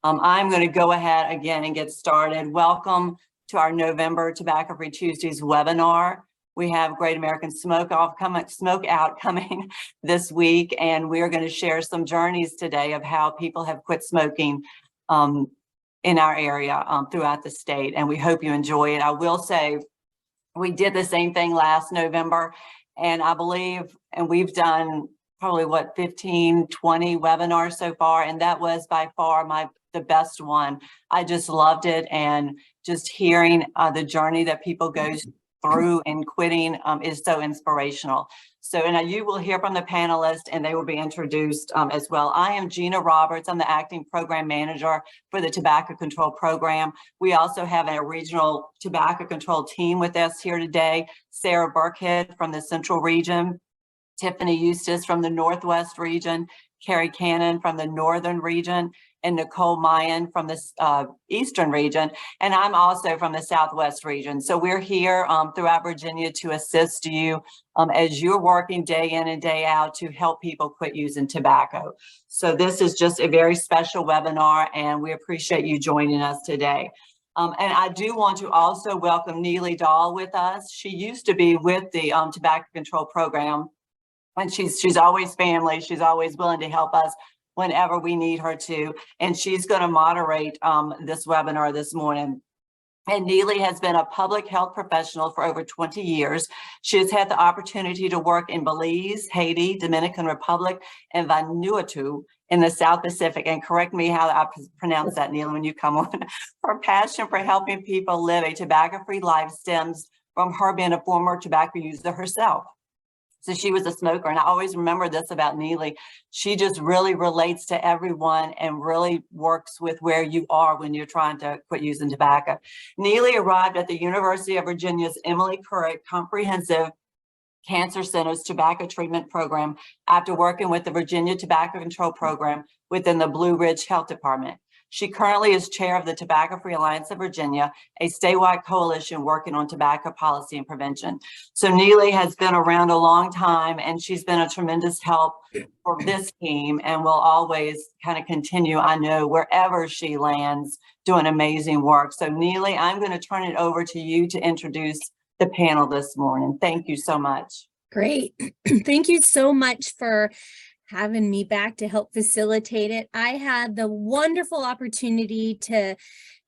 I'm going to go ahead again and get started. Welcome to our November Tobacco Free Tuesdays webinar. We have Great American Smokeout coming this week, and we're going to share some journeys today of how people have quit smoking in our area throughout the state, and we hope you enjoy it. I will say we did the same thing last November, and I believe, and we've done probably 15, 20 webinars so far, and that was by far the best one. I just loved it, and just hearing the journey that people go through in quitting is so inspirational. So, and you will hear from the panelists, and they will be introduced as well. I am Gina Roberts. I'm the acting program manager for the Tobacco Control Program. We also have a regional tobacco control team with us here today. Sarah Burkhead from the Central Region, Tiffany Eustace from the Northwest region, Carrie Cannon from the Northern region, and Nicole Mayan from the Eastern region. And I'm also from the Southwest region. So we're here throughout Virginia to assist you as you're working day in and day out to help people quit using tobacco. So this is just a very special webinar, and we appreciate you joining us today. And I do want to also welcome Neely Dahl with us. She used to be with the Tobacco Control Program, and she's always family. She's always willing to help us whenever we need her to. And she's going to moderate this webinar this morning. And Neely has been a public health professional for over 20 years. She has had the opportunity to work in Belize, Haiti, Dominican Republic, and Vanuatu in the South Pacific. And correct me how I pronounce that, Neely, when you come on. Her passion for helping people live a tobacco-free life stems from her being a former tobacco user herself. So she was a smoker, and I always remember this about Neely. She just really relates to everyone and really works with where you are when you're trying to quit using tobacco. Neely arrived at the University of Virginia's Emily Currick Comprehensive Cancer Center's Tobacco Treatment Program after working with the Virginia Tobacco Control Program within the Blue Ridge Health Department. She currently is chair of the Tobacco Free Alliance of Virginia, a statewide coalition working on tobacco policy and prevention. So Neely has been around a long time, and she's been a tremendous help for this team, and will always kind of continue, I know, wherever she lands, doing amazing work. So Neely, I'm going to turn it over to you to introduce the panel this morning. Thank you so much. Great. Thank you so much for having me back to help facilitate it. I had the wonderful opportunity to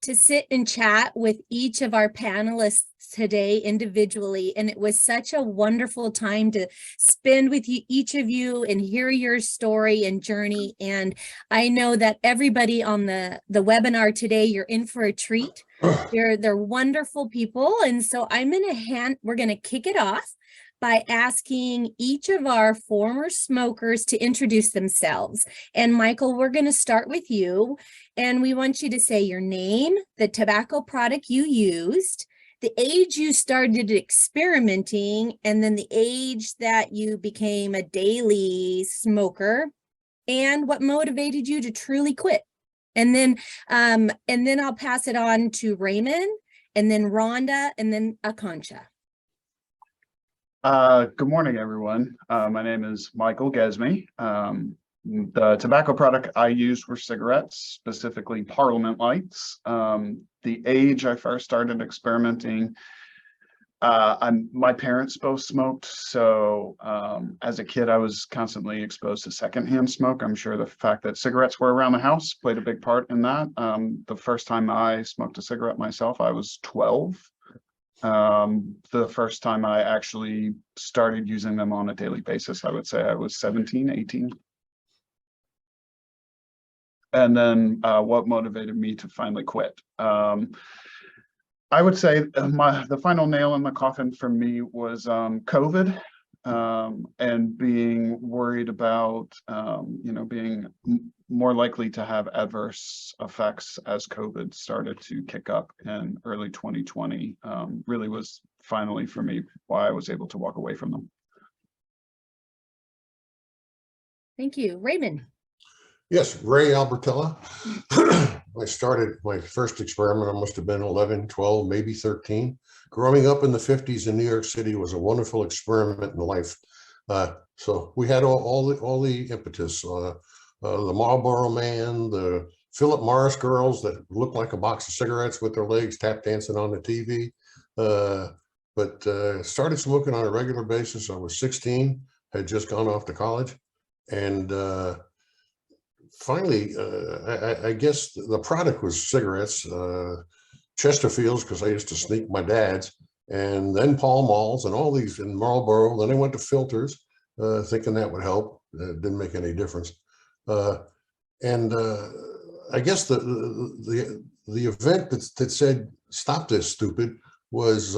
sit and chat with each of our panelists today individually, and it was such a wonderful time to spend with you, each of you, and hear your story and journey. And I know that everybody on the webinar today, you're in for a treat. They're wonderful people, and so we're gonna kick it off by asking each of our former smokers to introduce themselves. And Michael, we're going to start with you, and we want you to say your name, the tobacco product you used, the age you started experimenting, and then the age that you became a daily smoker, and what motivated you to truly quit. And then I'll pass it on to Raymond, and then Rhonda, and then Akansha. Good morning, everyone. My name is Michael Gesme. The tobacco product I used were cigarettes, specifically Parliament Lights. The age I first started experimenting, my parents both smoked, so as a kid I was constantly exposed to secondhand smoke. I'm sure the fact that cigarettes were around the house played a big part in that. The first time I smoked a cigarette myself, I was 12. The first time I actually started using them on a daily basis, I would say I was 17, 18. And then what motivated me to finally quit? I would say the final nail in the coffin for me was COVID, and being worried about, being more likely to have adverse effects as COVID started to kick up in early 2020, really was finally for me why I was able to walk away from them. Thank you. Raymond. Yes, Ray Albertella. I started my first experiment, I must have been 11, 12, maybe 13. Growing up in the 50s in New York City was a wonderful experiment in life. So we had all the impetus, the Marlboro Man, the Philip Morris girls that look like a box of cigarettes with their legs tap dancing on the TV. But started smoking on a regular basis. I was 16, had just gone off to college. And finally, I guess the product was cigarettes, Chesterfields, because I used to sneak my dad's, and then Pall Malls and all these in Marlboro. Then I went to filters, thinking that would help. It didn't make any difference. And I guess the event that said, stop this stupid, was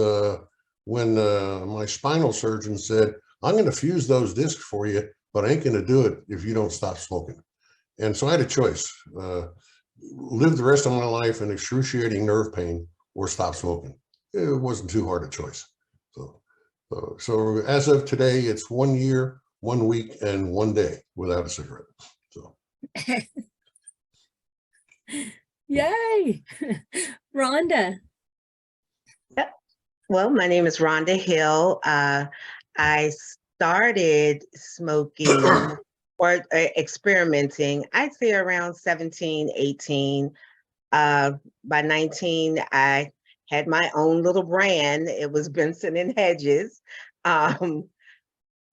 when my spinal surgeon said, I'm going to fuse those discs for you, but I ain't going to do it if you don't stop smoking. And so I had a choice, live the rest of my life in excruciating nerve pain or stop smoking. It wasn't too hard a choice. So as of today, it's 1 year, 1 week, and 1 day without a cigarette. So. Yay. Rhonda. Well, my name is Rhonda Hill. I started smoking or experimenting, I'd say around 17, 18. By 19, I had my own little brand. It was Benson and Hedges. By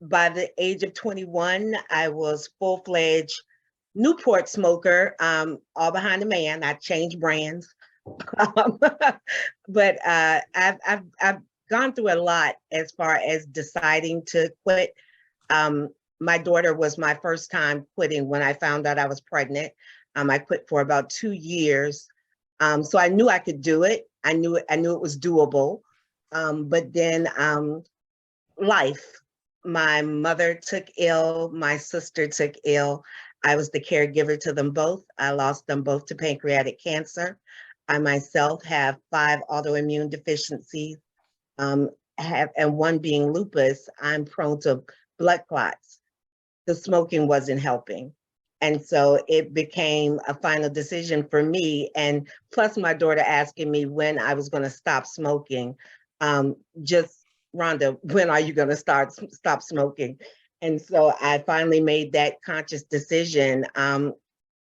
the age of 21, I was full-fledged Newport smoker, all behind the man. I changed brands. But I've gone through a lot as far as deciding to quit. My daughter was my first time quitting when I found out I was pregnant. I quit for about 2 years. So I knew I could do it. I knew it was doable. But then life, my mother took ill, my sister took ill. I was the caregiver to them both. I lost them both to pancreatic cancer. I myself have 5 autoimmune deficiencies, and 1 being lupus. I'm prone to blood clots. The smoking wasn't helping. And so it became a final decision for me. And plus my daughter asking me when I was going to stop smoking. Just, Rhonda, when are you going to stop smoking? And so I finally made that conscious decision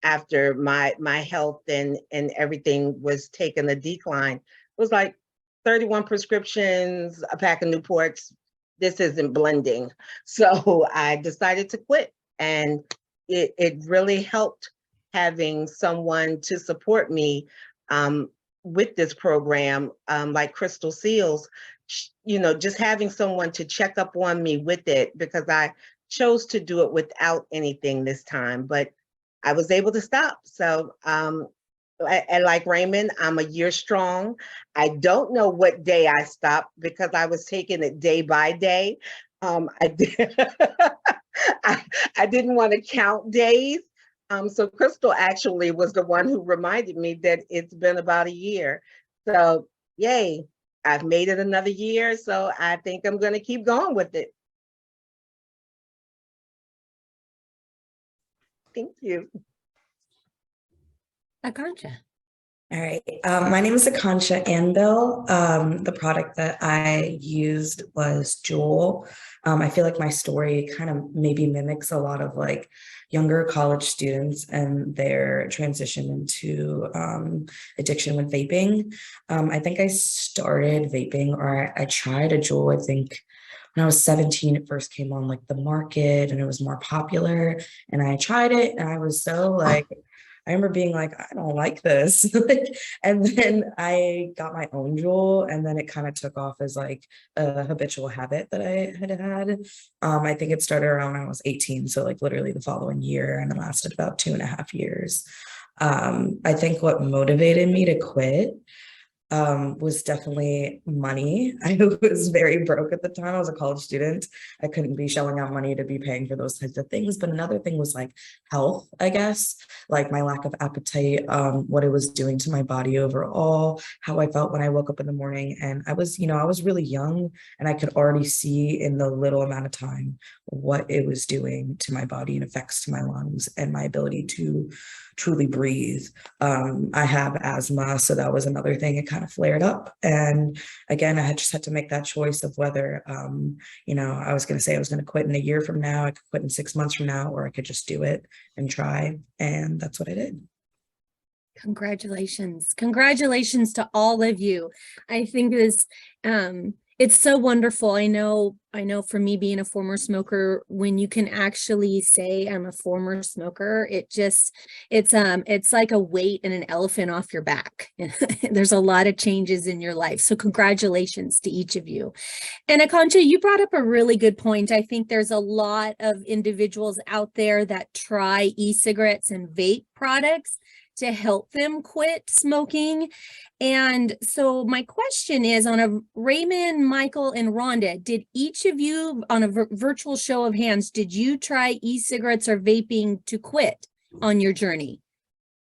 after my health and everything was taking a decline. It was like 31 prescriptions, a pack of Newports. This isn't blending. So I decided to quit, and it really helped having someone to support me with this program, like Crystal Seals, just having someone to check up on me with it, because I chose to do it without anything this time, but I was able to stop. So, and like Raymond, I'm a year strong. I don't know what day I stopped because I was taking it day by day. I didn't want to count days. So Crystal actually was the one who reminded me that it's been about a year. So yay, I've made it another year. So I think I'm going to keep going with it. Thank you. Akansha. All right. My name is Akansha Anvil. The product that I used was Juul. I feel like my story kind of maybe mimics a lot of like younger college students and their transition into addiction with vaping. I think I started vaping, or I tried a Juul, I think when I was 17, it first came on like the market and it was more popular, and I tried it and I was so like, I remember being like, I don't like this. And then I got my own Juul, and then it kind of took off as like a habitual habit that I had. I think it started around when I was 18. So like literally the following year, and it lasted about 2.5 years. I think what motivated me to quit was definitely money. I was very broke at the time. I was a college student. I couldn't be shelling out money to be paying for those types of things. But another thing was like health, I guess, like my lack of appetite, what it was doing to my body overall, how I felt when I woke up in the morning. And I was really young, and I could already see in the little amount of time what it was doing to my body and effects to my lungs and my ability to truly breathe. I have asthma, so that was another thing. It kind of flared up, and again, I had to make that choice of whether I was going to say I was going to quit in a year from now, I could quit in 6 months from now, or I could just do it and try, and that's what I did. Congratulations. Congratulations to all of you. I think this, it's so wonderful. I know for me being a former smoker, when you can actually say I'm a former smoker, it's like a weight and an elephant off your back. There's a lot of changes in your life. So congratulations to each of you. And Akancha, you brought up a really good point. I think there's a lot of individuals out there that try e-cigarettes and vape products to help them quit smoking. And so my question is, on a Raymond, Michael, and Rhonda, did each of you, on a virtual show of hands, did you try e-cigarettes or vaping to quit on your journey?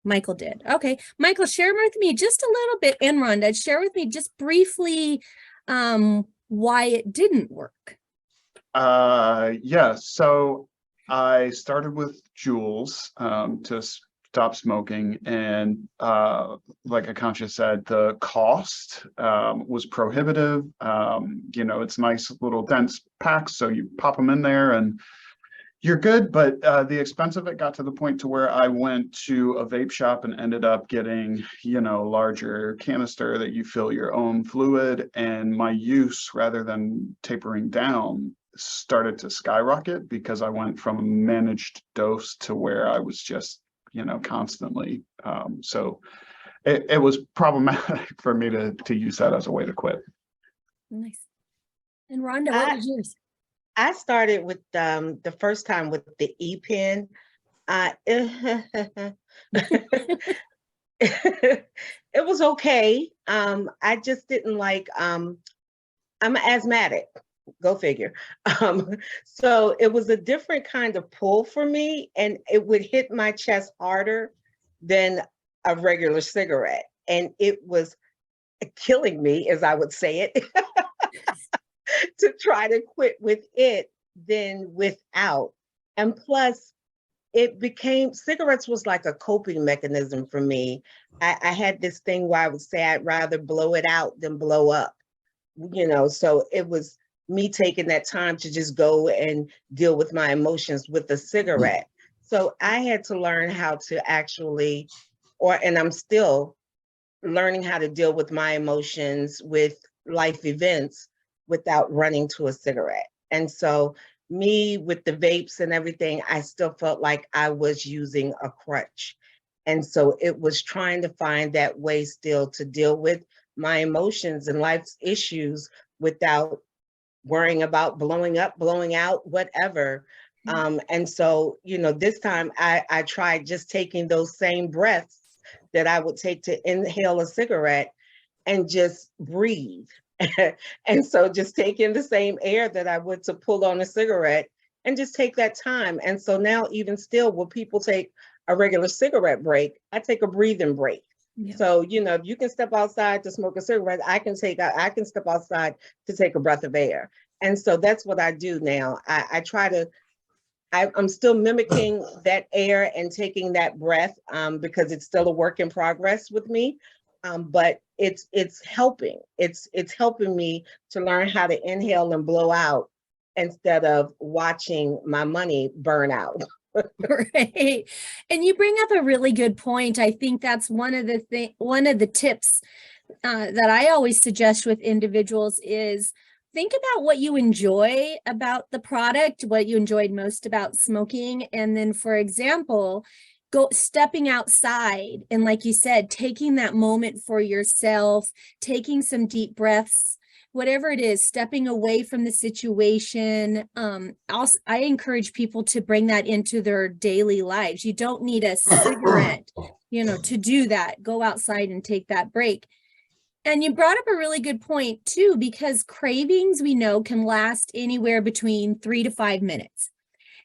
Michael did. Okay. Michael, share with me just a little bit, and Rhonda, share with me just briefly why it didn't work. Yeah, so I started with Juuls to stop smoking, and like Akansha said, the cost was prohibitive. You know, it's nice little dense packs, so you pop them in there and you're good, but the expense of it got to the point to where I went to a vape shop and ended up getting, you know, larger canister that you fill your own fluid, and my use, rather than tapering down, started to skyrocket because I went from a managed dose to where I was just, you know, constantly. So it was problematic for me to use that as a way to quit. Nice. And Rhonda, what was yours? I started with the first time with the e-pen. It was okay. I just didn't like, I'm an asthmatic, go figure. So it was a different kind of pull for me, and it would hit my chest harder than a regular cigarette. And it was killing me, as I would say it, to try to quit with it than without. And plus, it became, cigarettes was like a coping mechanism for me. I had this thing where I would say I'd rather blow it out than blow up, you know, so it was me taking that time to just go and deal with my emotions with a cigarette. So I had to learn how to actually, and I'm still learning how to deal with my emotions with life events without running to a cigarette. And so me with the vapes and everything, I still felt like I was using a crutch. And so it was trying to find that way still to deal with my emotions and life's issues without worrying about blowing up, blowing out, whatever. And so, you know, this time I tried just taking those same breaths that I would take to inhale a cigarette and just breathe. And so just take in the same air that I would to pull on a cigarette and just take that time. And so now even still, when people take a regular cigarette break, I take a breathing break. Yeah. So, you know, if you can step outside to smoke a cigarette, I can step outside to take a breath of air. And so that's what I do now. I try to, I'm still mimicking that air and taking that breath because it's still a work in progress with me. But it's helping. It's helping me to learn how to inhale and blow out instead of watching my money burn out. Right. And you bring up a really good point. I think that's one of the tips that I always suggest with individuals is think about what you enjoy about the product, what you enjoyed most about smoking. And then, for example, stepping outside and, like you said, taking that moment for yourself, taking some deep breaths, whatever it is, stepping away from the situation. Also, I encourage people to bring that into their daily lives. You don't need a cigarette, you know, to do that. Go outside and take that break. And you brought up a really good point too, because cravings, we know, can last anywhere between 3 to 5 minutes.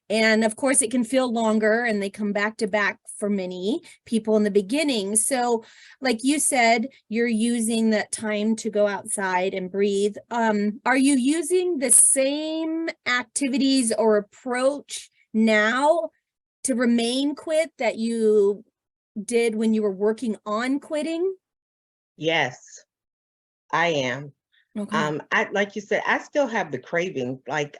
And of course, it can feel longer, and they come back to back for many people in the beginning. So like you said, you're using that time to go outside and breathe. Are you using the same activities or approach now to remain quit that you did when you were working on quitting? Yes, I am. Okay. Like you said, I still have the craving. Like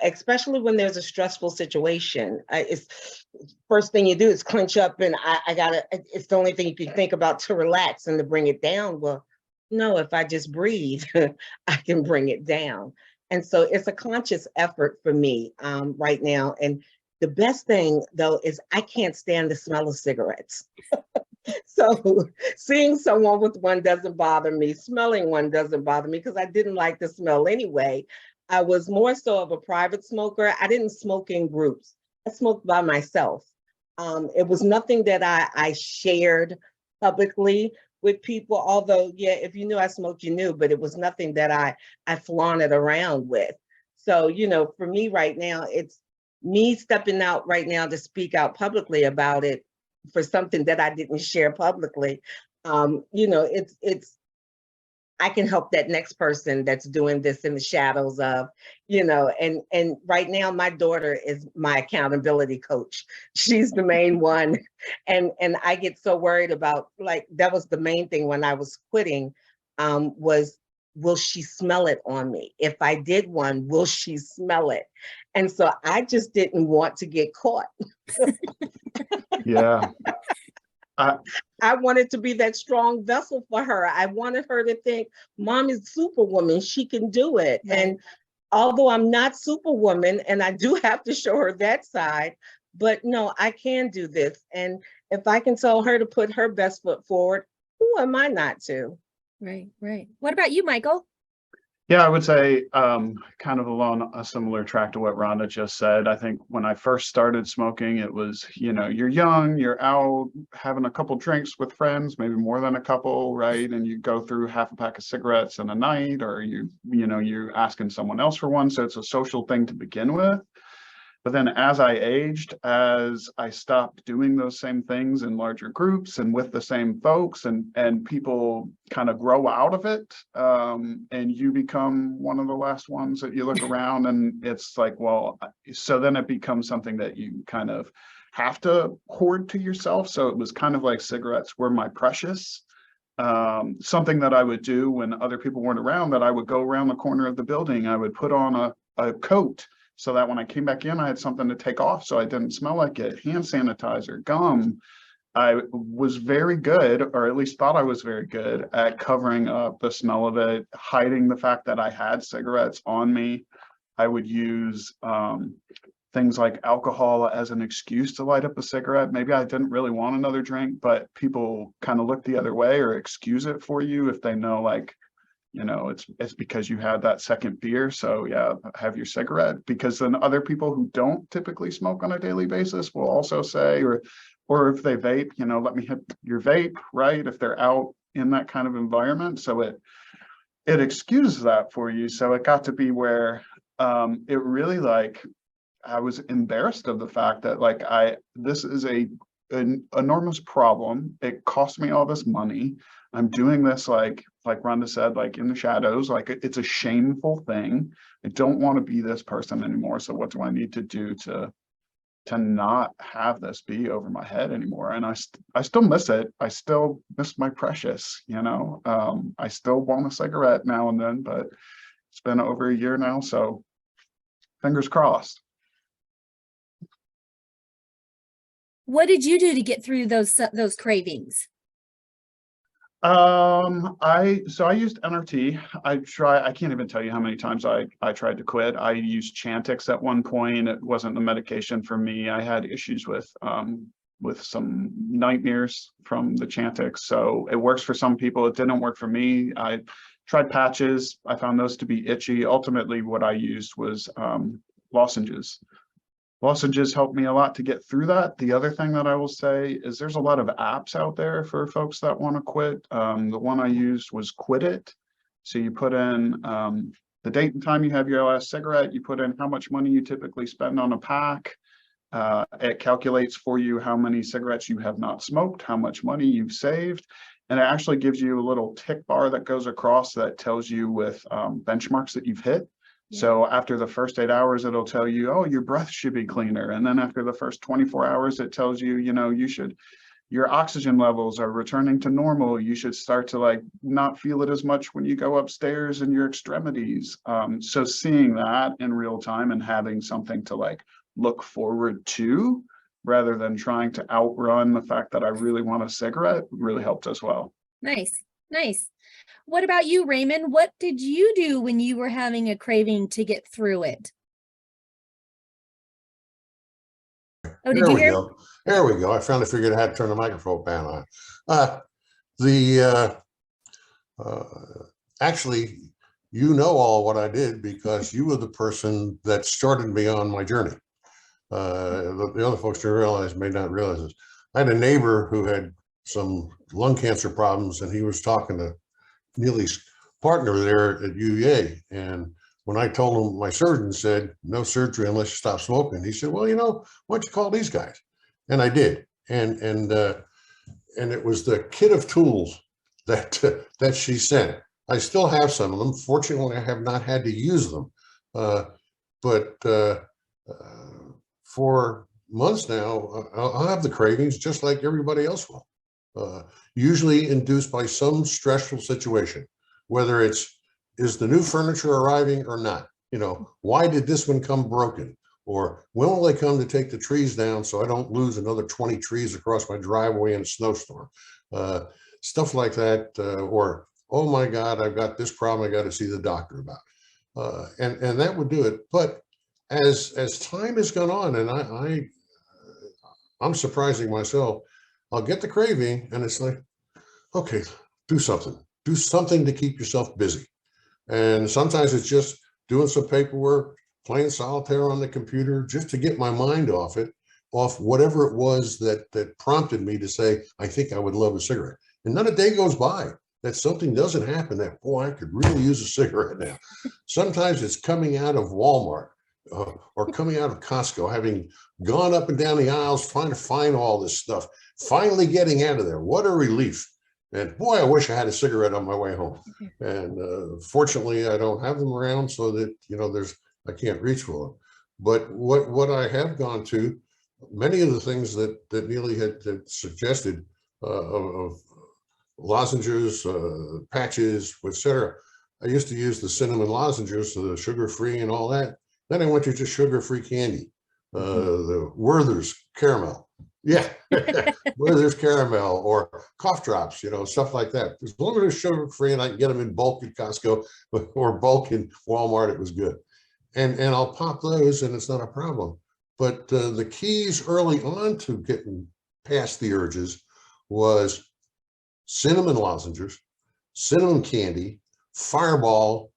especially when there's a stressful situation. It's first thing you do is clench up, and I gotta. It's the only thing you can think about to relax and to bring it down. Well, no, if I just breathe, I can bring it down. And so it's a conscious effort for me right now. And the best thing though is I can't stand the smell of cigarettes. So seeing someone with one doesn't bother me. Smelling one doesn't bother me because I didn't like the smell anyway. I was more so of a private smoker. I didn't smoke in groups. I smoked by myself. It was nothing that I shared publicly with people, although, yeah, if you knew I smoked, you knew, but it was nothing that I flaunted around with. So, you know, for me right now, it's me stepping out right now to speak out publicly about it for something that I didn't share publicly. You know, it's I can help that next person that's doing this in the shadows of, you know, and right now my daughter is my accountability coach. She's the main one. And I get so worried about, like, that was the main thing when I was quitting, was, will she smell it on me? If I did one, will she smell it? And so I just didn't want to get caught. Yeah. I wanted to be that strong vessel for her. I wanted her to think, Mom is Superwoman. She can do it. Right. And although I'm not Superwoman, and I do have to show her that side, but no, I can do this. And if I can tell her to put her best foot forward, who am I not to? Right, right. What about you, Michael? Yeah, I would say kind of along a similar track to what Rhonda just said. I think when I first started smoking, it was, you know, you're young, you're out having a couple drinks with friends, maybe more than a couple, right? And you go through half a pack of cigarettes in a night, or you know, you're asking someone else for one. So it's a social thing to begin with. But then as I aged, as I stopped doing those same things in larger groups and with the same folks, and people kind of grow out of it, and you become one of the last ones that you look around, and it's like, well, so then it becomes something that you kind of have to hoard to yourself. So it was kind of like cigarettes were my precious. Something that I would do when other people weren't around, that I would go around the corner of the building, I would put on a coat, so that when I came back in, I had something to take off so I didn't smell like it. Hand sanitizer, gum. I was very good, or at least thought I was very good at covering up the smell of it, hiding the fact that I had cigarettes on me. I would use things like alcohol as an excuse to light up a cigarette. Maybe I didn't really want another drink, but people kind of look the other way or excuse it for you if they know, like, you know, it's because you had that second beer. So yeah, have your cigarette, because then other people who don't typically smoke on a daily basis will also say, or if they vape, you know, let me hit your vape, right? If they're out in that kind of environment. So it excuses that for you. So it got to be where it really, like, I was embarrassed of the fact that, like, this is an enormous problem. It cost me all this money. I'm doing this, like Rhonda said, like in the shadows, like it's a shameful thing. I don't want to be this person anymore. So what do I need to do to not have this be over my head anymore? And I still miss it. I still miss my precious, you know. I still want a cigarette now and then, but it's been over a year now. So fingers crossed. What did you do to get through those cravings? I used NRT. I can't even tell you how many times I tried to quit. I used Chantix at one point. It wasn't the medication for me. I had issues with some nightmares from the Chantix. So it works for some people. It didn't work for me. I tried patches. I found those to be itchy. Ultimately, what I used was lozenges. Lozenges helped me a lot to get through that. The other thing that I will say is there's a lot of apps out there for folks that want to quit. The one I used was Quit It. So you put in the date and time you have your last cigarette, you put in how much money you typically spend on a pack. It calculates for you how many cigarettes you have not smoked, how much money you've saved. And it actually gives you a little tick bar that goes across that tells you with benchmarks that you've hit. So after the first 8 hours, it'll tell you, oh, your breath should be cleaner. And then after the first 24 hours, it tells you, you know, you should your oxygen levels are returning to normal. You should start to like not feel it as much when you go upstairs in your extremities. So seeing that in real time and having something to like look forward to rather than trying to outrun the fact that I really want a cigarette really helped as well. Nice, nice. What about you, Raymond? What did you do when you were having a craving to get through it? Oh, did There you we hear? go. There we go. I finally figured out how to turn the microphone on. Actually, you know all what I did because you were the person that started me on my journey. The other folks may not realize this. I had a neighbor who had some lung cancer problems, and he was talking to Neely's partner there at UEA. And when I told him, my surgeon said, no surgery unless you stop smoking. He said, well, you know, why don't you call these guys? And I did. And it was the kit of tools that she sent. I still have some of them. Fortunately, I have not had to use them. But for months now, I'll have the cravings just like everybody else will. Usually induced by some stressful situation, whether it's, is the new furniture arriving or not? You know, why did this one come broken? Or when will they come to take the trees down so I don't lose another 20 trees across my driveway in a snowstorm? Stuff like that. Or, oh my God, I've got this problem I got to see the doctor about. And that would do it. But as time has gone on, and I'm surprising myself, I'll get the craving and it's like, okay, do something to keep yourself busy. And sometimes it's just doing some paperwork, playing solitaire on the computer, just to get my mind off whatever it was that prompted me to say, I think I would love a cigarette. And not a day goes by that something doesn't happen that, boy, I could really use a cigarette now. Sometimes it's coming out of Walmart or coming out of Costco, having gone up and down the aisles, trying to find all this stuff, finally getting out of there. What a relief. And boy, I wish I had a cigarette on my way home. And fortunately, I don't have them around so that, you know, I can't reach for them. But what I have gone to, many of the things that Neely had suggested of lozenges, patches, etc. I used to use the cinnamon lozenges, so the sugar-free and all that. Then I went to just sugar-free candy, the Werther's caramel. Yeah, Werther's caramel or cough drops, you know, stuff like that. As long as it's sugar-free and I can get them in bulk at Costco or bulk in Walmart, it was good. And I'll pop those and it's not a problem. But the keys early on to getting past the urges was cinnamon lozenges, cinnamon candy, Fireball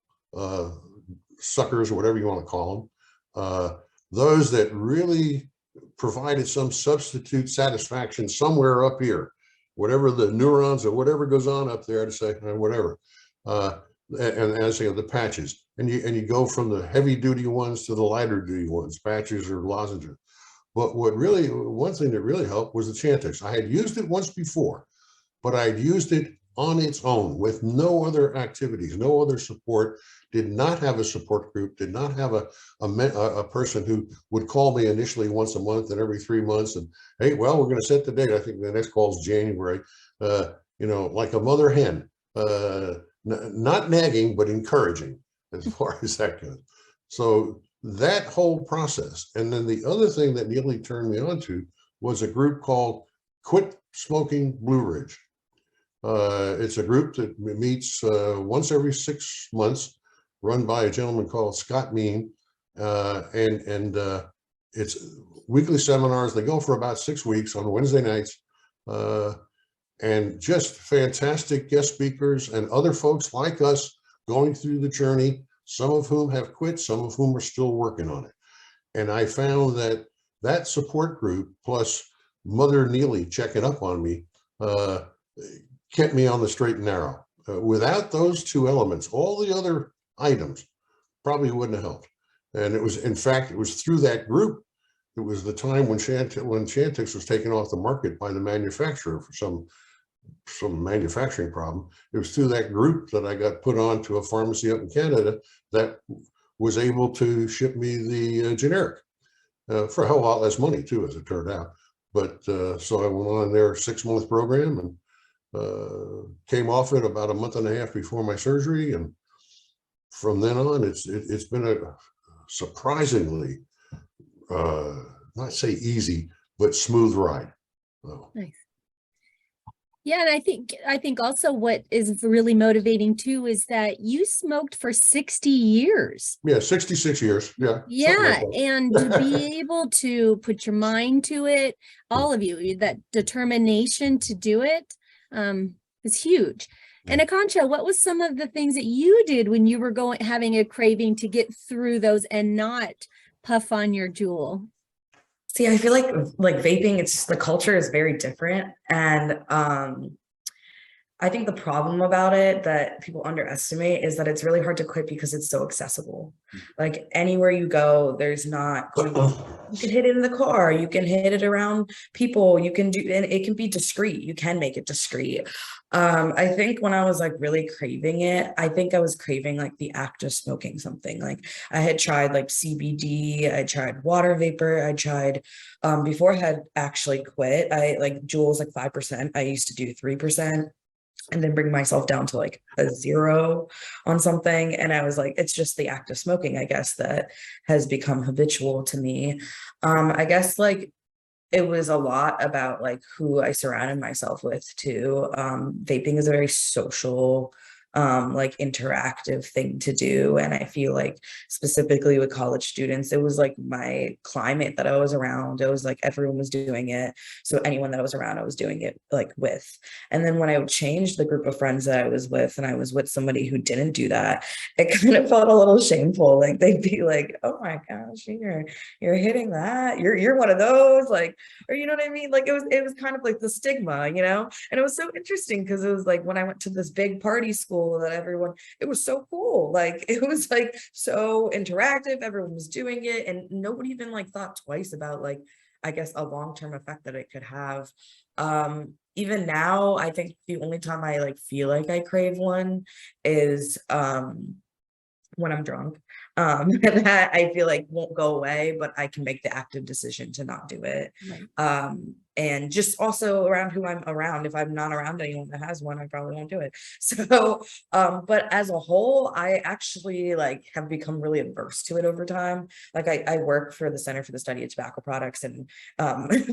suckers, or whatever you want to call them. Those that really provided some substitute satisfaction somewhere up here, whatever the neurons or whatever goes on up there to say whatever. And as I say, the patches, and you go from the heavy duty ones to the lighter duty ones, patches or lozenges. But one thing that really helped was the Chantix. I had used it once before, but I had used it on its own with no other activities, no other support, did not have a support group, did not have a person who would call me initially once a month and every 3 months. And hey, well, we're going to set the date. I think the next call is January, you know, like a mother hen, not nagging, but encouraging as far as that goes. So that whole process. And then the other thing that Neely turned me on to was a group called Quit Smoking Blue Ridge. It's a group that meets once every 6 months, run by a gentleman called Scott Mean. And it's weekly seminars. They go for about 6 weeks on Wednesday nights. And just fantastic guest speakers and other folks like us going through the journey, some of whom have quit, some of whom are still working on it. And I found that support group plus Mother Neely checking up on me kept me on the straight and narrow. Without those two elements, all the other items probably wouldn't have helped. And it was, in fact, it was through that group. It was the time when Chantix was taken off the market by the manufacturer for some manufacturing problem. It was through that group that I got put on to a pharmacy up in Canada that was able to ship me the generic for a hell of a lot less money too, as it turned out. But so I went on their 6-month program and came off it about a month and a half before my surgery, and from then on, it's been a surprisingly not say easy, but smooth ride. Oh. Nice. Yeah, and I think also what is really motivating too is that you smoked for 60 years. Yeah, 66 years. Yeah. Yeah, Like and to be able to put your mind to it, all of you, that determination to do it, is huge. And Akancha, what was some of the things that you did when you were having a craving to get through those and not puff on your Juul? See, I feel like vaping, it's the culture is very different. And I think the problem about it that people underestimate is that it's really hard to quit because it's so accessible. Like anywhere you go, there's not, you can hit it in the car, you can hit it around people, you can do, and it can be discreet. You can make it discreet. I think when I was like really craving it, I think I was craving like the act of smoking something. Like I had tried like CBD, I tried water vapor, I tried, before I had actually quit, I like Juul's like 5%. I used to do 3%. And then bring myself down to like a 0 on something. And I was like, it's just the act of smoking, I guess, that has become habitual to me. I guess like it was a lot about like who I surrounded myself with too. Vaping is a very social, like interactive thing to do. And I feel like specifically with college students, it was like my climate that I was around. It was like everyone was doing it. So anyone that I was around, I was doing it like with. And then when I would change the group of friends that I was with, and I was with somebody who didn't do that, it kind of felt a little shameful. Like they'd be like, oh my gosh, you're hitting that. You're one of those, like, or you know what I mean? Like it was kind of like the stigma, you know? And it was so interesting because it was like when I went to this big party school that everyone, it was so cool. Like it was like so interactive, everyone was doing it, and nobody even like thought twice about like, I guess, a long-term effect that it could have. Even now, I think the only time I like feel like I crave one is when I'm drunk. That I feel like won't go away, but I can make the active decision to not do it. Right. And just also around who I'm around. If I'm not around anyone that has one, I probably won't do it. So, but as a whole, I actually like have become really averse to it over time. Like I work for the Center for the Study of Tobacco Products, and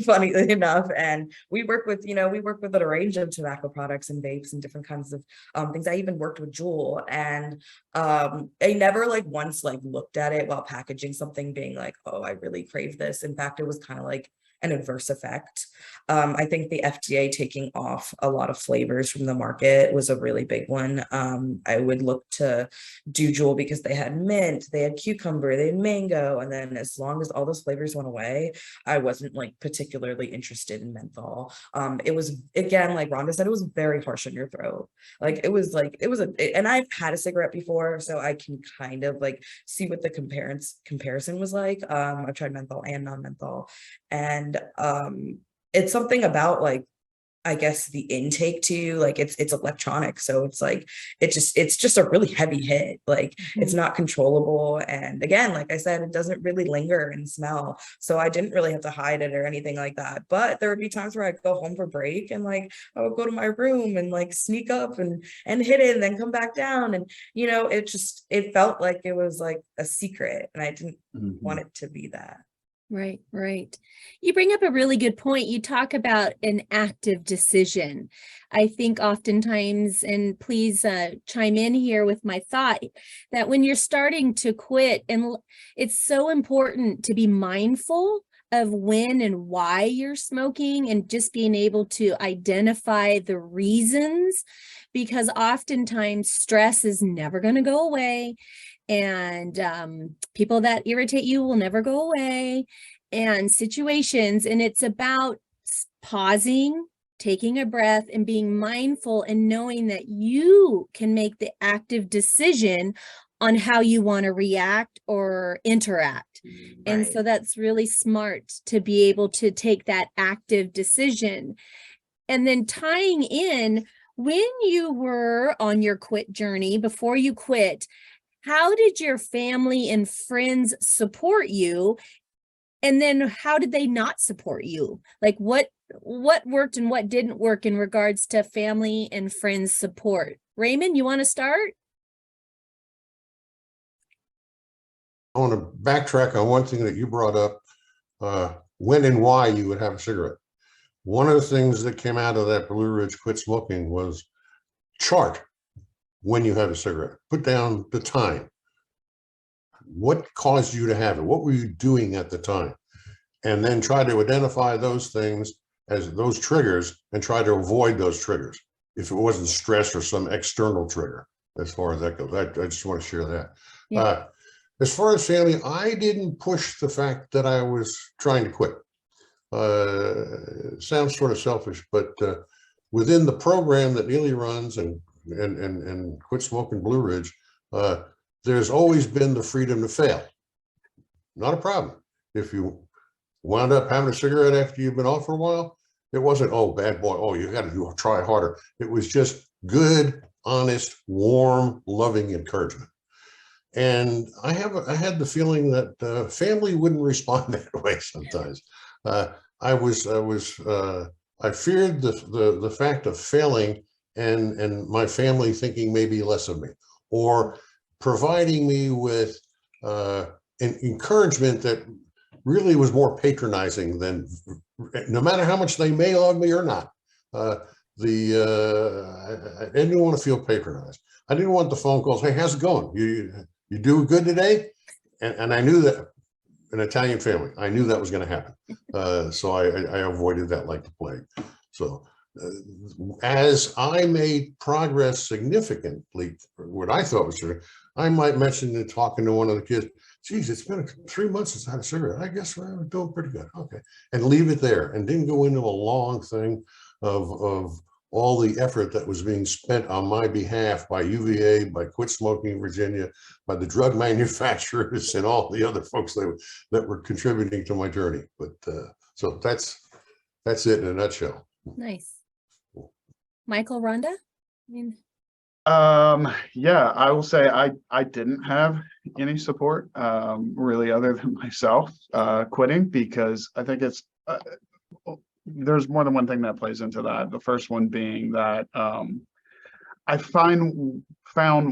funny enough, and we work with a range of tobacco products and vapes and different kinds of things. I even worked with Juul, and I never like once like looked at it while packaging something being like, oh, I really crave this. In fact, it was kind of like an adverse effect. I think the FDA taking off a lot of flavors from the market was a really big one. I would look to do Juul because they had mint, they had cucumber, they had mango, and then as long as all those flavors went away, I wasn't like particularly interested in menthol. It was, again, like Rhonda said, it was very harsh on your throat. Like it was and I've had a cigarette before, so I can kind of like see what the comparison was like. I've tried menthol and non-menthol, and it's something about like, I guess the intake too, like it's electronic. So it's like, it's just a really heavy hit. Like it's not controllable. And again, like I said, it doesn't really linger and smell. So I didn't really have to hide it or anything like that. But there would be times where I'd go home for break and like, I would go to my room and like sneak up and hit it and then come back down. And, you know, it felt like it was like a secret, and I didn't want it to be that. Right, right. You bring up a really good point. You talk about an active decision. I think oftentimes, and please chime in here with my thought, that when you're starting to quit, and it's so important to be mindful of when and why you're smoking, and just being able to identify the reasons, because oftentimes stress is never going to go away. And people that irritate you will never go away, and situations. And it's about pausing, taking a breath, and being mindful, and knowing that you can make the active decision on how you want to react or interact. Right. And so that's really smart to be able to take that active decision. And then tying in, when you were on your quit journey, before you quit, how did your family and friends support you? And then how did they not support you? Like what worked and what didn't work in regards to family and friends support? Raymond, you want to start? I want to backtrack on one thing that you brought up, when and why you would have a cigarette. One of the things that came out of that Blue Ridge Quit Smoking was chart when you have a cigarette. Put down the time. What caused you to have it? What were you doing at the time? And then try to identify those things as those triggers and try to avoid those triggers if it wasn't stress or some external trigger, as far as that goes. I just want to share that. Yeah. As far as family, I didn't push the fact that I was trying to quit. Sounds sort of selfish, but within the program that Neely runs and Quit Smoking Blue Ridge, there's always been the freedom to fail. Not a problem. If you wound up having a cigarette after you've been off for a while, it wasn't, oh, bad boy, oh, you got to try harder. It was just good, honest, warm, loving encouragement. And I had the feeling that family wouldn't respond that way sometimes. I feared the fact of failing and my family thinking maybe less of me, or providing me with an encouragement that really was more patronizing than, no matter how much they may love me or not. I didn't want to feel patronized. I didn't want the phone calls. Hey, how's it going? You do good today? And I knew that an Italian family, I knew that was going to happen. So I avoided that like the plague. So as I made progress significantly, what I thought was true, I might mention in talking to one of the kids, geez, it's been 3 months since I had a cigarette. I guess we're doing pretty good. Okay. And leave it there and didn't go into a long thing of all the effort that was being spent on my behalf by UVA, by Quit Smoking Virginia, by the drug manufacturers and all the other folks that were contributing to my journey. But so that's it in a nutshell. Nice. Michael, Rhonda? I mean, yeah, I will say I didn't have any support really other than myself quitting, because I think it's there's more than one thing that plays into that. The first one being that I found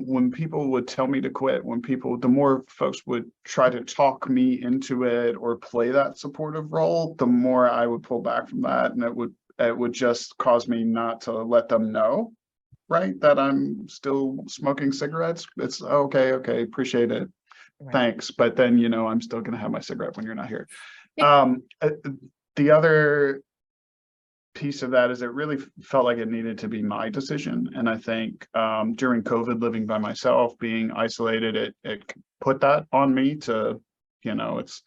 when people would tell me to quit, the more folks would try to talk me into it or play that supportive role, the more I would pull back from that, and it would just cause me not to let them know, right, that I'm still smoking cigarettes. It's okay, appreciate it, Right. thanks, but then I'm still gonna have my cigarette when you're not here. The other piece of that is it really felt like it needed to be my decision, and I think during COVID, living by myself, being isolated, it put that on me to, it's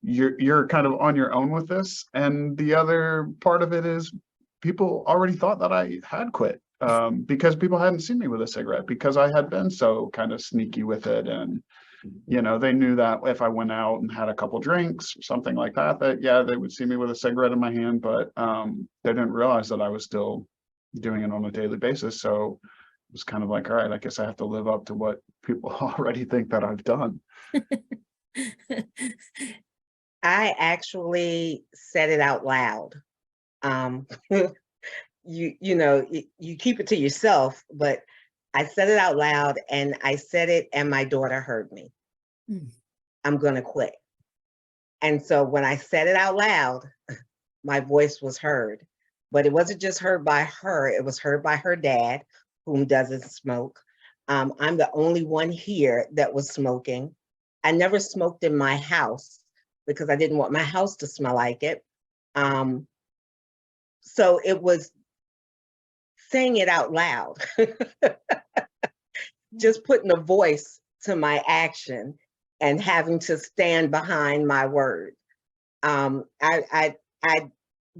you're kind of on your own with this. And the other part of it is people already thought that I had quit because people hadn't seen me with a cigarette, because I had been so kind of sneaky with it. And they knew that if I went out and had a couple drinks or something like that, yeah, they would see me with a cigarette in my hand, but they didn't realize that I was still doing it on a daily basis. So it was kind of like, all right, I guess I have to live up to what people already think that I've done. I actually said it out loud. You keep it to yourself, but I said it out loud, and I said it and my daughter heard me. I'm going to quit. And so when I said it out loud, my voice was heard, but it wasn't just heard by her. It was heard by her dad, whom doesn't smoke. I'm the only one here that was smoking. I never smoked in my house because I didn't want my house to smell like it. So it was saying it out loud, just putting a voice to my action and having to stand behind my word. I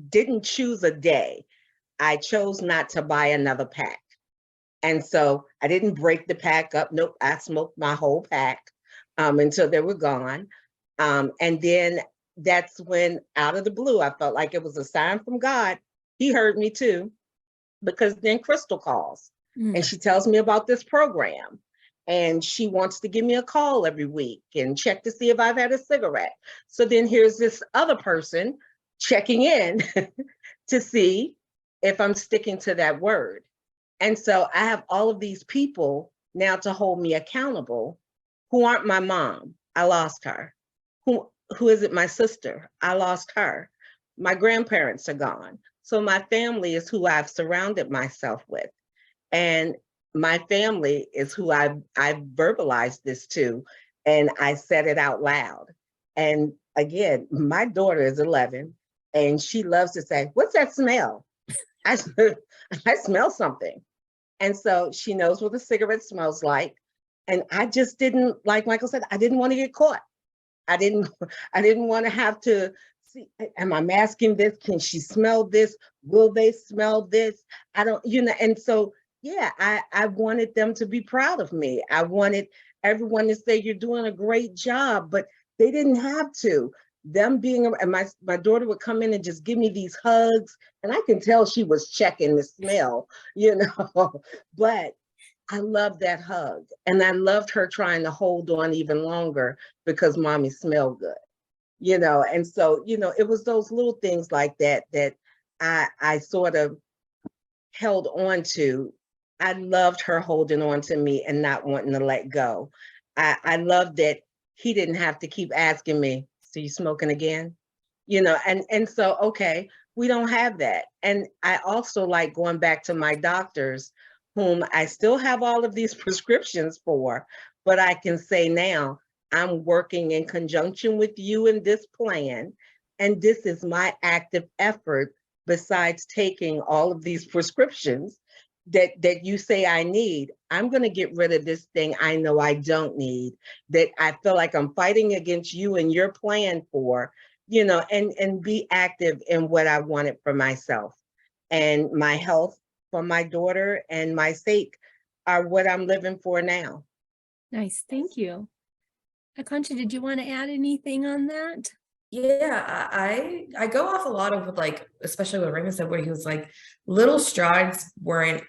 didn't choose a day. I chose not to buy another pack. And so I didn't break the pack up. Nope, I smoked my whole pack until they were gone. And then that's when, out of the blue, I felt like it was a sign from God. He heard me too, because then Crystal calls and she tells me about this program. And she wants to give me a call every week and check to see if I've had a cigarette. So then here's this other person checking in to see if I'm sticking to that word. And so I have all of these people now to hold me accountable who aren't my mom. I lost her. Who is it? My sister. I lost her. My grandparents are gone. So my family is who I've surrounded myself with. And my family is who I verbalized this to, and I said it out loud. And again, my daughter is 11, and she loves to say, "What's that smell?" I smell something. And so she knows what a cigarette smells like. And I just didn't, like Michael said, I didn't want to get caught. I didn't want to have to see, am I masking this? Can she smell this? Will they smell this? I don't, and so, yeah, I wanted them to be proud of me. I wanted everyone to say, "You're doing a great job," but they didn't have to. Them being, and my daughter would come in and just give me these hugs, and I can tell she was checking the smell, but I loved that hug, and I loved her trying to hold on even longer because mommy smelled good, and so, it was those little things like that that I sort of held on to. I loved her holding on to me and not wanting to let go. I loved that he didn't have to keep asking me, "So you smoking again?" And so, okay, we don't have that. And I also like going back to my doctors, whom I still have all of these prescriptions for, but I can say now, I'm working in conjunction with you in this plan, and this is my active effort besides taking all of these prescriptions that you say I need. I'm going to get rid of this thing I know I don't need, that I feel like I'm fighting against you and your plan for, and be active in what I wanted for myself. And my health for my daughter and my sake are what I'm living for now. Nice. Thank you. Akansha, did you want to add anything on that? Yeah, I go off a lot of like, especially what Raymond said, where he was like, little strides weren't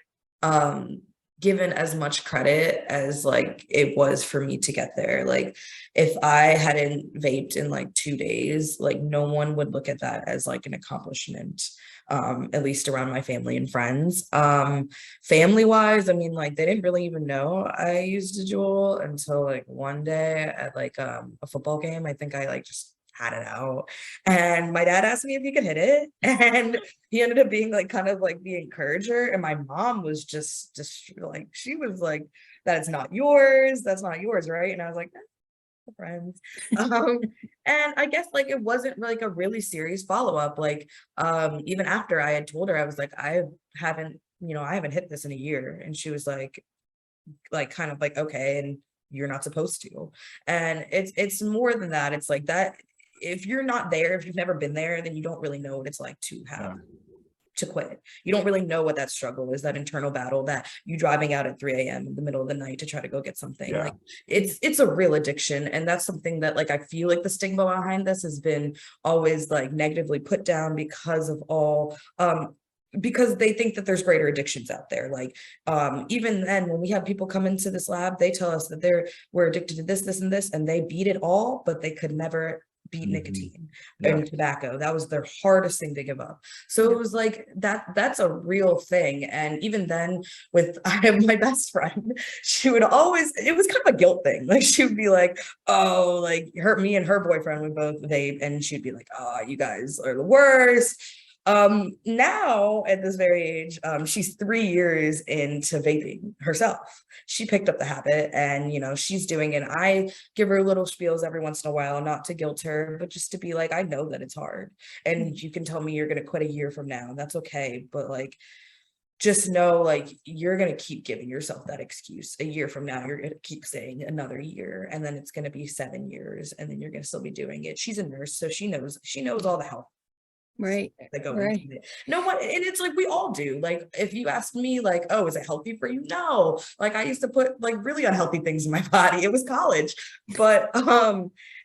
given as much credit as like it was for me to get there. Like if I hadn't vaped in like 2 days, like no one would look at that as like an accomplishment, at least around my family and friends. Family wise, I mean, like they didn't really even know I used a Juul until like one day at like a football game. I think I like just had it out, and my dad asked me if he could hit it, and he ended up being like kind of like the encourager, and my mom was just like, she was like, "That's not yours, right?" And I was like, friends. And I guess like it wasn't like a really serious follow-up, like even after I had told her, I was like, I haven't hit this in a year, and she was like kind of like, "Okay, and you're not supposed to." And it's more than that. It's like that if you're not there, if you've never been there, then you don't really know what it's like to have to quit. You don't really know what that struggle is, that internal battle, that you driving out at 3 a.m. in the middle of the night to try to go get something. Like it's a real addiction. And that's something that like I feel like the stigma behind this has been always like negatively put down because of all because they think that there's greater addictions out there. Like even then when we have people come into this lab, they tell us that we're addicted to this and this, and they beat it all, but they could never beat nicotine and tobacco. That was their hardest thing to give up. So it was like that's a real thing. And even then I have my best friend, she would always, it was kind of a guilt thing. Like she would be like, "Oh, like me and her boyfriend would both vape," and she'd be like, "Oh, you guys are the worst." Now at this very age, she's 3 years into vaping herself. She picked up the habit, and she's doing it. I give her little spiels every once in a while, not to guilt her, but just to be like, I know that it's hard, and you can tell me you're going to quit a year from now. That's okay. But like, just know, like, you're going to keep giving yourself that excuse. A year from now, you're going to keep saying another year, and then it's going to be 7 years, and then you're going to still be doing it. She's a nurse, so she knows all the health Right. that go into it. No one, and it's like we all do. Like if you ask me, like, "Oh, is it healthy for you?" No. Like I used to put like really unhealthy things in my body. It was college, but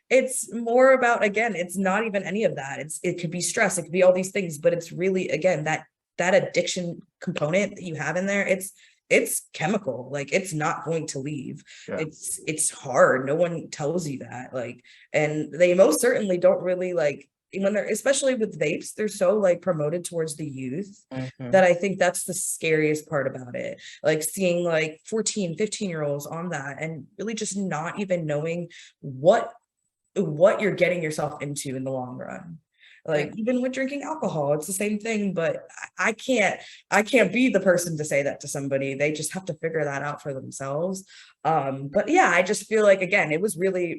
it's more about, again, it's not even any of that. It could be stress, it could be all these things, but it's really, again, that addiction component that you have in there. it's chemical, like it's not going to leave. Yeah. It's hard. No one tells you that. Like, and they most certainly don't really like when they're, especially with vapes, they're so like promoted towards the youth that I think that's the scariest part about it. Like seeing like 14, 15-year-olds on that and really just not even knowing what you're getting yourself into in the long run. Like even with drinking alcohol, it's the same thing, but I can't be the person to say that to somebody. They just have to figure that out for themselves. But yeah, I just feel like, again, it was really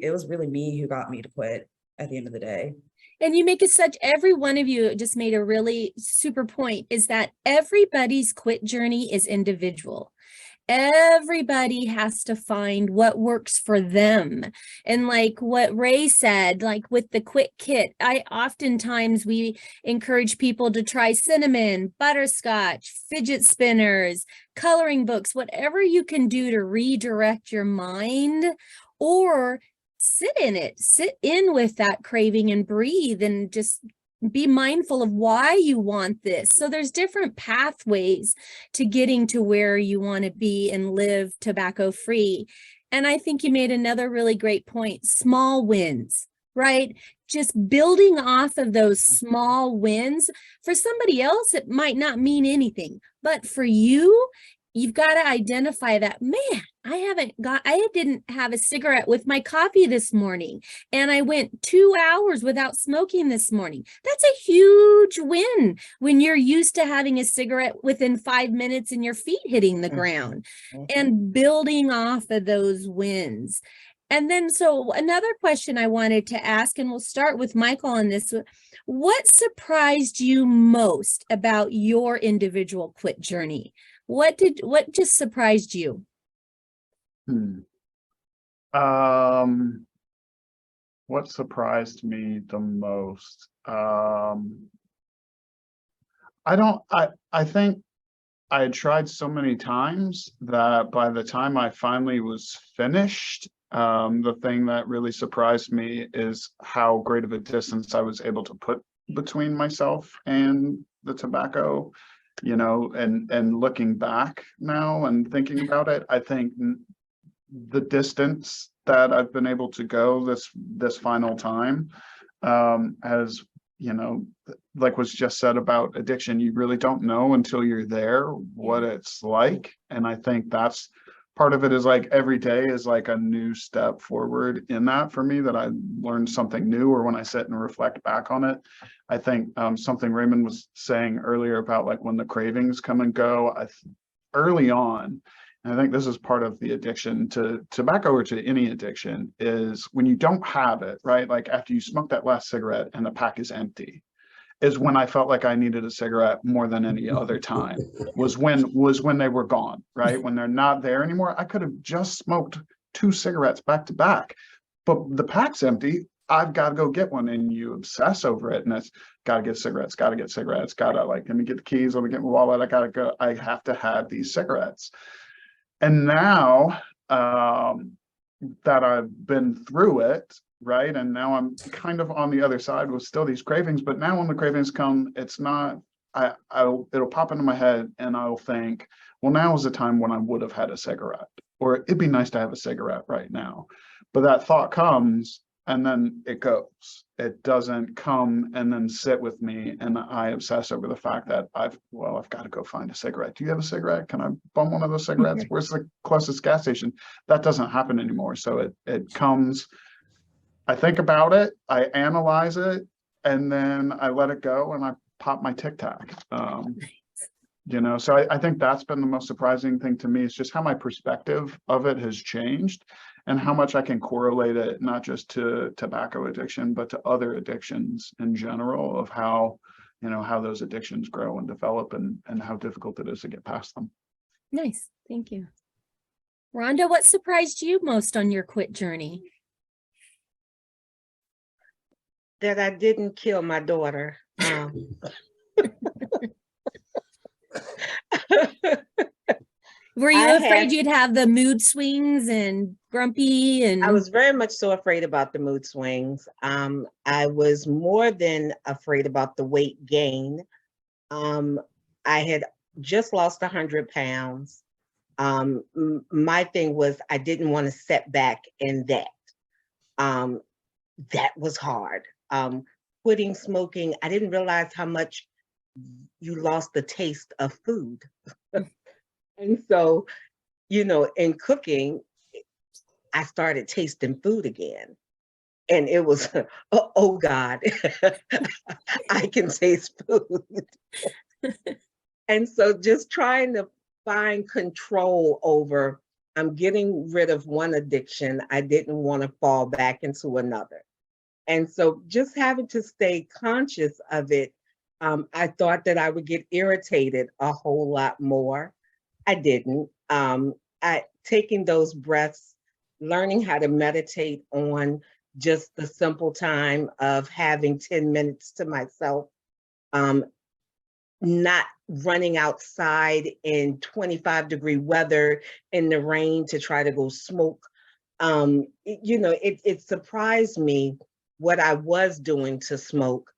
me who got me to quit at the end of the day. And you make it such, every one of you just made a really super point, is that everybody's quit journey is individual. Everybody has to find what works for them. And like what Ray said, like with the quit kit, oftentimes we encourage people to try cinnamon, butterscotch, fidget spinners, coloring books, whatever you can do to redirect your mind, or sit in with that craving and breathe and just be mindful of why you want this. So there's different pathways to getting to where you want to be and live tobacco free. And I think you made another really great point, small wins, right? Just building off of those small wins. For somebody else, it might not mean anything, but for you, you've got to identify that, man, I didn't have a cigarette with my coffee this morning, and I went 2 hours without smoking this morning. That's a huge win when you're used to having a cigarette within 5 minutes and your feet hitting the ground, and building off of those wins. And then, so another question I wanted to ask, and we'll start with Michael on this. What surprised you most about your individual quit journey? What just surprised you? What surprised me the most? I think I had tried so many times that by the time I finally was finished, the thing that really surprised me is how great of a distance I was able to put between myself and the tobacco, and looking back now and thinking about it, I think the distance that I've been able to go this final time has, like was just said about addiction, you really don't know until you're there what it's like. And I think that's part of it, is like every day is like a new step forward in that for me, that I learned something new, or when I sit and reflect back on it. I think something Raymond was saying earlier about like when the cravings come and go, early on, and I think this is part of the addiction to tobacco or to any addiction, is when you don't have it, right? Like after you smoke that last cigarette and the pack is empty, is when I felt like I needed a cigarette more than any other time, was when they were gone, right? When they're not there anymore. I could have just smoked 2 cigarettes back to back, but the pack's empty. I've got to go get one, and you obsess over it, and it's got to get cigarettes, got to get cigarettes, got to, like, let me get the keys, let me get my wallet, I got to go, I have to have these cigarettes. And now that I've been through it, right, and now I'm kind of on the other side with still these cravings, but now when the cravings come, it's not, it'll pop into my head and I'll think, well, now is the time when I would have had a cigarette, or it'd be nice to have a cigarette right now. But that thought comes and then it goes. It doesn't come and then sit with me, and I obsess over the fact that I've got to go find a cigarette. Do you have a cigarette? Can I bum one of those cigarettes? Where's the closest gas station? That doesn't happen anymore. So it comes, I think about it, I analyze it, and then I let it go and I pop my Tic Tac. So I think that's been the most surprising thing to me, is just how my perspective of it has changed, and how much I can correlate it not just to tobacco addiction, but to other addictions in general, of how those addictions grow and develop, and how difficult it is to get past them. Nice, thank you. Rhonda, what surprised you most on your quit journey? That I didn't kill my daughter. Were you afraid you'd have the mood swings and grumpy? And I was very much so afraid about the mood swings. I was more than afraid about the weight gain. I had just lost 100 pounds. My thing was I didn't want to set back in that. That was hard. Quitting smoking, I didn't realize how much you lost the taste of food. And so, in cooking, I started tasting food again. And it was, oh God, I can taste food. And so just trying to find control over, I'm getting rid of one addiction. I didn't want to fall back into another. And so just having to stay conscious of it, I thought that I would get irritated a whole lot more. I didn't. Taking those breaths, learning how to meditate on just the simple time of having 10 minutes to myself, not running outside in 25-degree weather in the rain to try to go smoke. It surprised me what I was doing to smoke.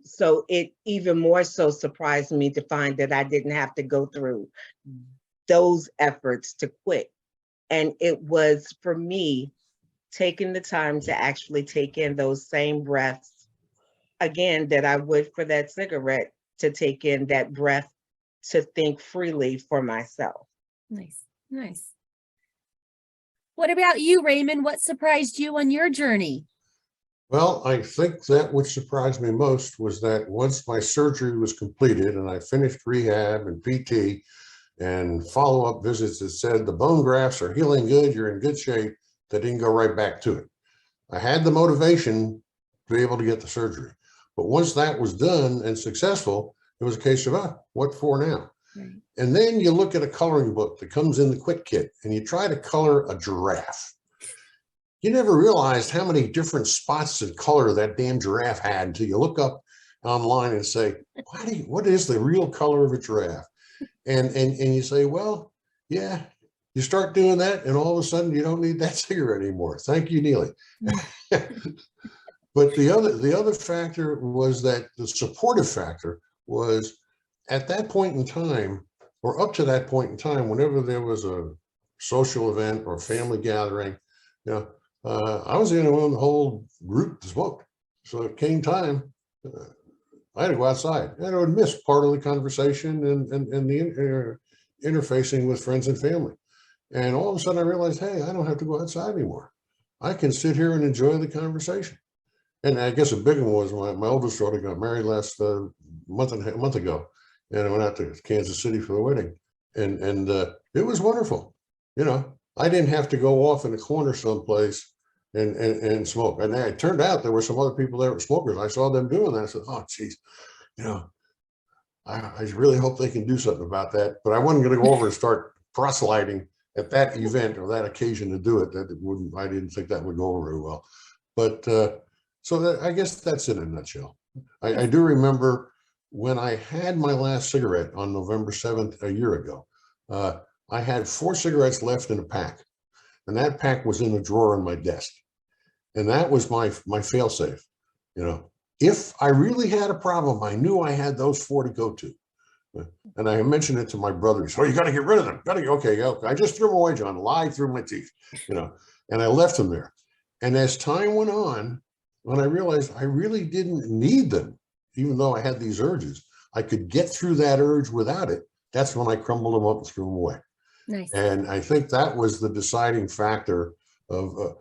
So it even more so surprised me to find that I didn't have to go through those efforts to quit. And it was, for me, taking the time to actually take in those same breaths again that I would for that cigarette, to take in that breath, to think freely for myself. Nice, nice. What about you, Raymond? What surprised you on your journey? Well, I think that what surprised me most was that once my surgery was completed and I finished rehab and PT and follow-up visits that said the bone grafts are healing good, you're in good shape, they didn't go right back to it. I had the motivation to be able to get the surgery. But once that was done and successful, it was a case of, what for now? Right. And then you look at a coloring book that comes in the Quit Kit and you try to color a giraffe. You never realized how many different spots of color that damn giraffe had until you look up online and say, what is the real color of a giraffe? And you say, well, yeah, you start doing that and all of a sudden you don't need that cigarette anymore. Thank you, Neely. But the other factor was that the supportive factor was at that point in time, or up to that point in time, whenever there was a social event or family gathering, I was the only one in the whole group that smoked. So it came time, I had to go outside and I would miss part of the conversation and the interfacing with friends and family. And all of a sudden I realized, hey, I don't have to go outside anymore. I can sit here and enjoy the conversation. And I guess a big one was my oldest daughter got married last month ago, and I went out to Kansas City for the wedding, and it was wonderful. I didn't have to go off in a corner someplace and smoke. And it turned out there were some other people there that were smokers. I saw them doing that. I said, oh, geez, I really hope they can do something about that. But I wasn't going to go over and start proselyting at that event or that occasion to do it. I didn't think that would go over very well. But so I guess that's in a nutshell. I do remember when I had my last cigarette on November 7th, a year ago, I had 4 cigarettes left in a pack, and that pack was in the drawer on my desk. And that was my fail-safe. If I really had a problem, I knew I had those 4 to go to. And I mentioned it to my brothers. Oh, you got to get rid of them. Okay. I just threw them away, John, lied through my teeth, and I left them there. And as time went on, when I realized I really didn't need them, even though I had these urges, I could get through that urge without it. That's when I crumbled them up and threw them away. Nice. And I think that was the deciding factor of,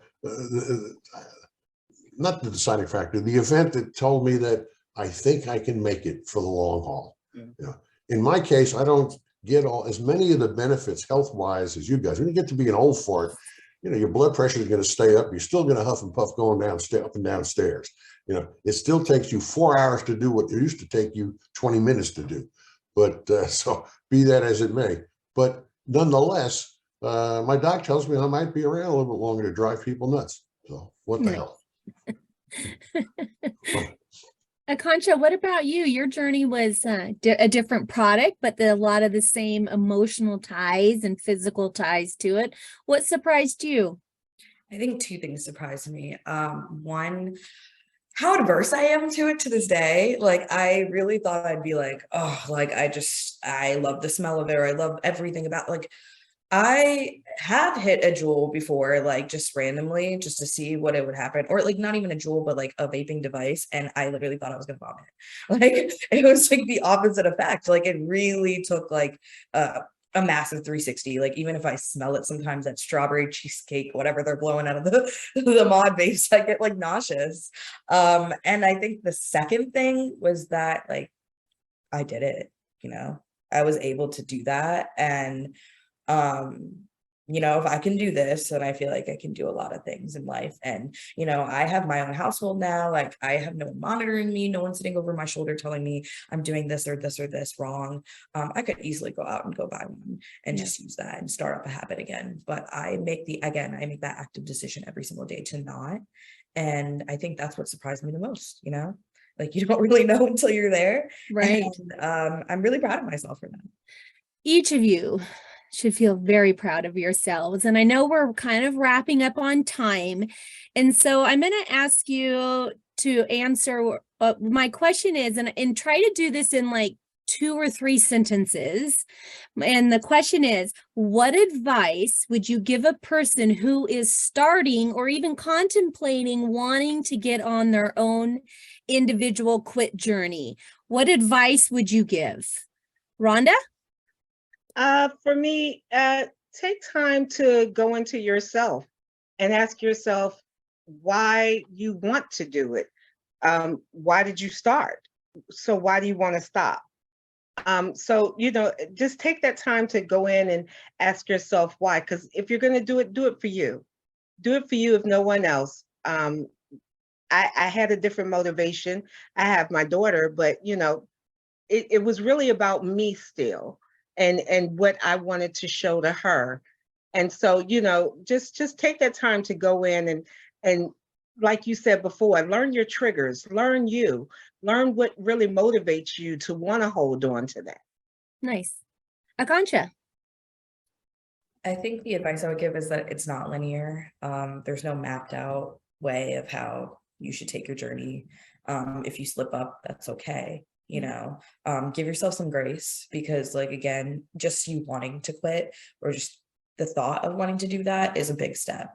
not the deciding factor, the event that told me that I think I can make it for the long haul. Mm-hmm. In my case, I don't get as many of the benefits health-wise as you guys. When you get to be an old fart, your blood pressure is going to stay up. You're still going to huff and puff going up and down stairs. It still takes you 4 hours to do what it used to take you 20 minutes to do. But so be that as it may. But nonetheless, my doc tells me I might be around a little bit longer to drive people nuts. So what the hell? Akanksha, what about you? Your journey was a different product, but a lot of the same emotional ties and physical ties to it. What surprised you? I think 2 things surprised me. One, how adverse I am to it to this day. Like, I really thought I'd be like, oh, like, I love the smell of it, or I love everything about, like, I have hit a jewel before, like just randomly, just to see what it would happen, or like not even a jewel, but like a vaping device, and I literally thought I was gonna vomit. Like it was like the opposite effect. Like it really took like a massive 360. Like even if I smell it sometimes, that strawberry cheesecake, whatever they're blowing out of the mod vapes, I get like nauseous. And I think the second thing was that like I did it, you know, I was able to do that. And um if I can do this, then I feel like I can do a lot of things in life. And I have my own household now. Like I have no one monitoring me, no one sitting over my shoulder telling me I'm doing this or this or this wrong. I could easily go out and go buy one and just use that and start up a habit again. But I make that active decision every single day to not. And I think that's what surprised me the most, like you don't really know until you're there. Right. And I'm really proud of myself for that. Each of you should feel very proud of yourselves. And I know we're kind of wrapping up on time. And so I'm going to ask you to answer my question is, and try to do this in like 2 or 3 sentences. And the question is, what advice would you give a person who is starting or even contemplating wanting to get on their own individual quit journey? What advice would you give? Rhonda? For me, take time to go into yourself and ask yourself why you want to do it. Why did you start? So why do you want to stop? So, just take that time to go in and ask yourself why, because if you're going to do it for you. Do it for you, if no one else. I had a different motivation. I have my daughter, but it was really about me still. And what I wanted to show to her. And so, just take that time to go in and like you said before, learn your triggers, learn what really motivates you to want to hold on to that. Nice. Akansha? I think the advice I would give is that it's not linear. There's no mapped out way of how you should take your journey. If you slip up, that's okay. Give yourself some grace, because like, again, just you wanting to quit or just the thought of wanting to do that is a big step.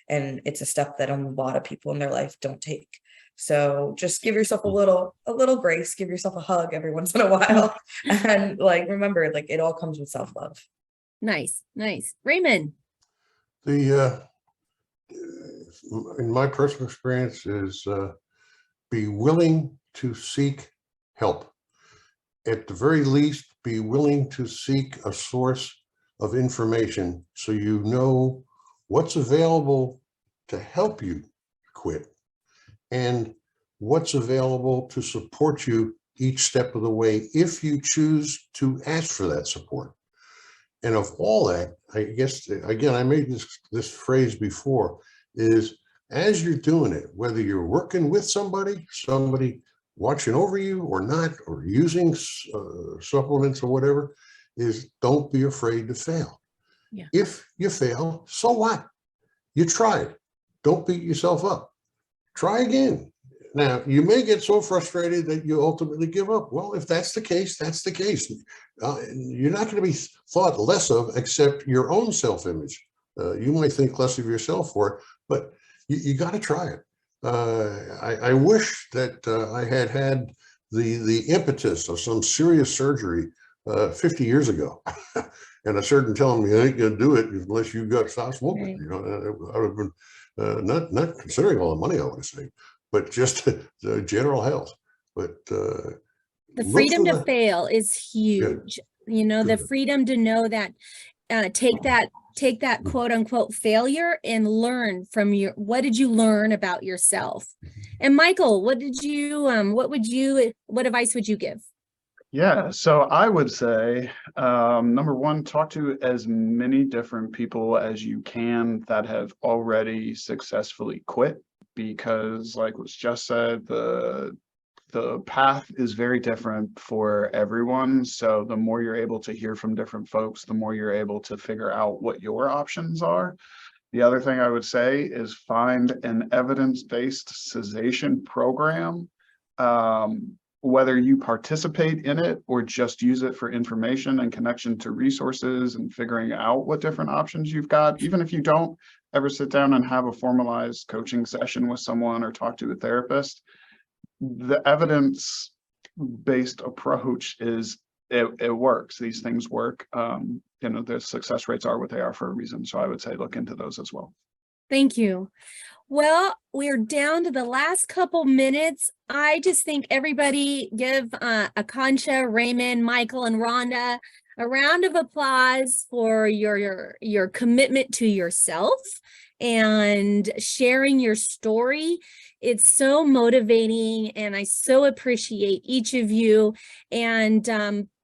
And it's a step that a lot of people in their life don't take. So just give yourself a little grace, give yourself a hug every once in a while. And like, remember, like it all comes with self-love. Nice. Raymond? In my personal experience is be willing to seek help. At the very least, be willing to seek a source of information so you know what's available to help you quit and what's available to support you each step of the way if you choose to ask for that support. And of all that, I guess, again, I made this phrase before, is as you're doing it, whether you're working with somebody watching over you or not, or using supplements or whatever, is don't be afraid to fail. Yeah. If you fail, so what? You tried. Don't beat yourself up. Try again. Now, you may get so frustrated that you ultimately give up. Well, if that's the case, that's the case. You're not going to be thought less of, except your own self-image. You might think less of yourself for it, but you got to try it. I wish that I had the impetus of some serious surgery 50 years ago, and a surgeon telling me I ain't gonna do it unless you got stop smoking. Right. I would have been not considering all the money I would have saved, but just the general health. But The freedom to fail is huge. The freedom to know that, take that quote unquote failure and learn from what did you learn about yourself? And Michael, what advice would you give? Yeah, so I would say, number one, talk to as many different people as you can that have already successfully quit, because like was just said, the path is very different for everyone. So the more you're able to hear from different folks, the more you're able to figure out what your options are. The other thing I would say is find an evidence-based cessation program. whether you participate in it or just use it for information and connection to resources and figuring out what different options you've got, even if you don't ever sit down and have a formalized coaching session with someone or talk to a therapist, the evidence-based approach is it works. These things work. You know, the success rates are what they are for a reason. So I would say look into those as well. Thank you. Well, we're down to the last couple minutes. I just think everybody give Akansha, Raymond, Michael, and Rhonda a round of applause for your commitment to yourself and sharing your story. It's so motivating, and I so appreciate each of you. And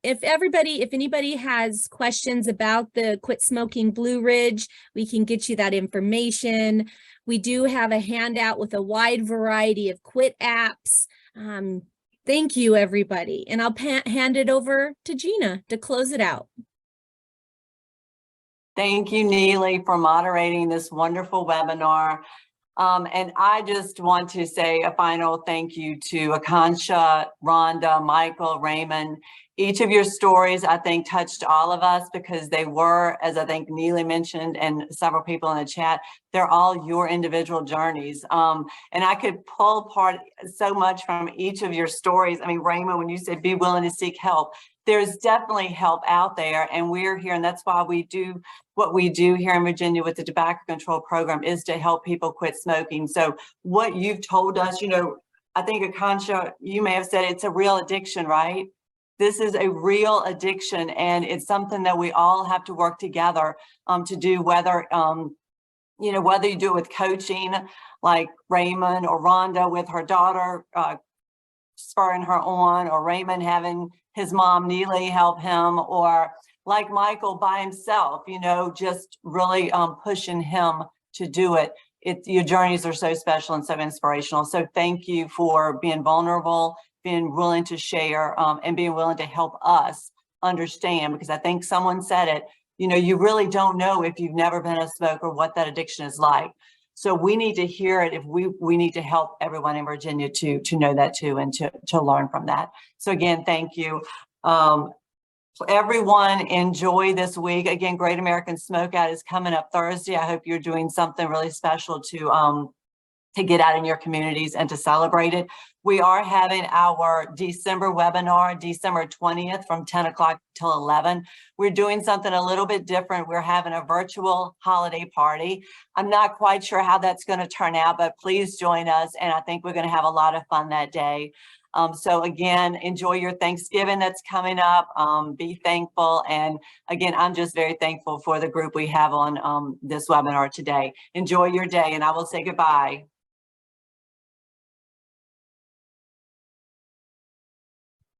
if anybody has questions about the Quit Smoking Blue Ridge, we can get you that information. We do have a handout with a wide variety of quit apps. Thank you, everybody. And I'll hand it over to Gina to close it out. Thank you, Neely, for moderating this wonderful webinar. And I just want to say a final thank you to Akansha, Rhonda, Michael, Raymond. Each of your stories, I think, touched all of us because they were, as I think Neely mentioned, and several people in the chat, they're all your individual journeys. And I could pull apart so much from each of your stories. I mean, Raymond, when you said be willing to seek help, there's definitely help out there, and we're here, and that's why we do what we do here in Virginia with the tobacco control program, is to help people quit smoking. So what you've told us, you know, I think Akansha, you may have said it's a real addiction, right? This is a real addiction, and it's something that we all have to work together to do, whether you know, whether you do it with coaching like Raymond or Rhonda with her daughter, spurring her on, or Raymond having his mom Neely help him, or like Michael by himself, you know, just really pushing him to do it. Your journeys are so special and so inspirational. So thank you for being vulnerable, being willing to share, and being willing to help us understand, because I think someone said it, you know, you really don't know if you've never been a smoker what that addiction is like. So we need to hear it. If we need to help everyone in Virginia to know that too, and to learn from that. So again, thank you. Everyone, enjoy this week. Again, Great American Smokeout is coming up Thursday. I hope you're doing something really special to get out in your communities and to celebrate it. We are having our December webinar, December 20th from 10 o'clock till 11. We're doing something a little bit different. We're having a virtual holiday party. I'm not quite sure how that's going to turn out, but please join us. And I think we're going to have a lot of fun that day. So again, enjoy your Thanksgiving that's coming up. Be thankful. And again, I'm just very thankful for the group we have on this webinar today. Enjoy your day, and I will say goodbye.